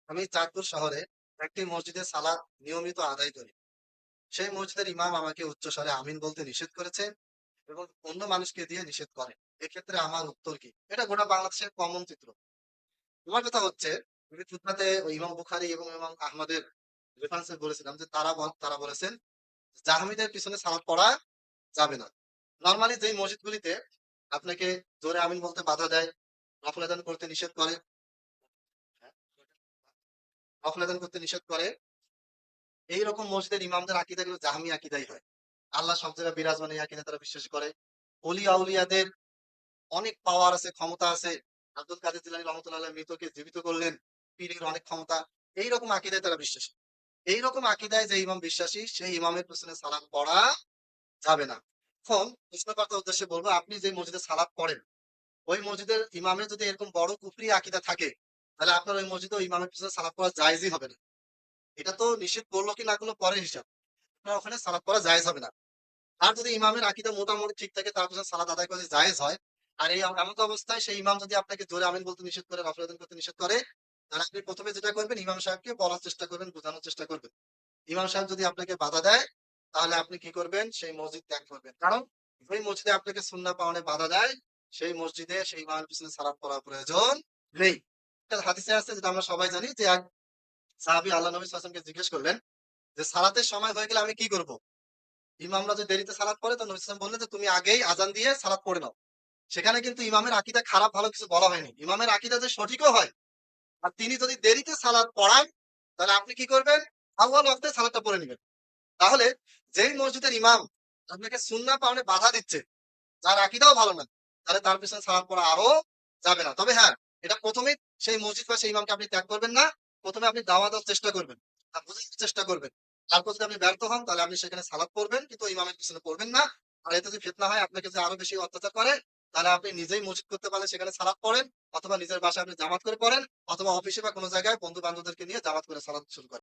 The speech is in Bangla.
আমি চাঁদপুর শহরে একটি মসজিদে সালাত নিয়মিত আদায় করি। সেই মসজিদের ইমাম আমাকে উচ্চস্বরে আমিন বলতে নিষেধ করেছে এবং অন্য মানুষকে দিয়ে নিষেধ করে। এক্ষেত্রে আমার উত্তর কি? এটা গোটা বাংলাদেশের কমন চিত্র। আমার কথা হচ্ছে, আমি ফুটপাতে ওই ইমাম বুখারী এবং ইমাম আহমদের রেফারেন্সে বলেছিলাম যে তারা বলেছেন জাহামিদের পিছনে সালাত পড়া যাবে না। নরমালি যেই মসজিদগুলিতে আপনাকে জোরে আমিন বলতে বাধা দেয়, নফল আদান করতে নিষেধ করে, হ্যাঁ, নফল আদান করতে নিষেধ করে, এইরকম মসজিদের ইমামদের আকীদা গুলো জাহমি আকীদাই হয়। আল্লাহ সব জায়গায় বিরাজমান এই আকীদা তারা বিশ্বাস করে। অলি আউলিয়াদের অনেক পাওয়ার আছে, ক্ষমতা আছে। আব্দুল কাদের জিলানী রহমতুল্লাহ আলাইহ মৃতকে জীবিত করলেন। পীরের অনেক ক্ষমতা। এইরকম আকীদায় তারা বিশ্বাসী। এইরকম আকীদায় যে ইমাম বিশ্বাসী সেই ইমামের পেছনে সালাত পড়া যাবে না। এখন প্রশ্নকর্তার উদ্দেশ্যে বলবো, আপনি যে মসজিদে সালাত পড়েন, ওই মসজিদের ইমামের যদি এরকম বড় কুফরি আকীদা থাকে, তাহলে আপনার ওই মসজিদে ওই ইমামের পিছনে সালাত পড়া জায়েজই হবে না। এটা তো নিষেধ করলো কি না করলো পরের হিসাব। আপনার ওখানে সালাত পড়া জায়েজ হবে না। আর যদি ইমামের আকীদা মোটামুটি ঠিক থাকে, তার পেছনে সালাত আদায় করে জায়েজ হয়। আর এই এমত অবস্থায় সেই ইমাম যদি আপনাকে জোরে আমিন বলতে নিষেধ করে, নফল আদান করতে নিষেধ করে, তাহলে আপনি প্রথমে যেটা করবেন, ইমাম সাহেবকে বলার চেষ্টা করবেন, বোঝানোর চেষ্টা করবেন। ইমাম সাহেব যদি আপনাকে বাধা দেয়, তাহলে আপনি কি করবেন? সেই মসজিদ ত্যাগ করবেন। কারণ ওই মসজিদে আপনাকে সুন্নাহ পালনে বাধা দেয়, সেই মসজিদে সেই ইমামের পিছনে সালাত পড়ার প্রয়োজন নেই। একটা হাদিসে আছে, যেটা আমরা সবাই জানি, যে এক সাহাবী আল্লাহ নবী সাল্লাল্লাহু আলাইহি ওয়াসাল্লামকে জিজ্ঞেস করলেন যে সালাতের সময় হয়ে গেলে আমি কি করব? ইমামরা যে দেরিতে সালাত পড়ে, তো নবী সাল্লাল্লাহু আলাইহি ওয়াসাল্লাম বললেন যে তুমি আগেই আযান দিয়ে সালাত পড়ে নাও। সেখানে কিন্তু ইমামের আকীদা খারাপ ভালো কিছু বলা হয়নি। ইমামের আকীদা যে সঠিকও হয়, আর তিনি যদি দেরিতে সালাত পড়ান, তাহলে আপনি কি করবেন? আউয়াল ওয়াক্তে সালাতটা পড়ে নিবেন। তাহলে যেই মসজিদের ইমাম আপনাকে সুন্নাহ পালনে বাধা দিচ্ছে, যার আকীদাও ভালো না, তাহলে তার পেছনে সালাত পড়া আরো যাবে না। তবে হ্যাঁ, এটা ১ম এই সেই মসজিদ বা সেই ইমামকে আপনি ত্যাগ করবেন না। ১ম এ আপনি দাওয়াত দেওয়ার চেষ্টা করবেন। বোঝানোর চেষ্টা করবেন। তারপর যদি আপনি ব্যর্থ হন, তাহলে আপনি সেখানে সালাত পড়বেন, কিন্তু ওই ইমামের পিছনে পড়বেন না। আর এতে যদি ফিতনা হয়, আপনাকে যদি আরো বেশি অত্যাচার করে, তাহলে আপনি নিজেই মসজিদ করতে পারলে সেখানে সালাত পড়েন, অথবা নিজের বাসায় আপনি জামাত করে পড়েন, অথবা অফিসে বা কোনো জায়গায় বন্ধু-বান্ধবদেরকে নিয়ে জামাত করে সালাত শুরু করেন।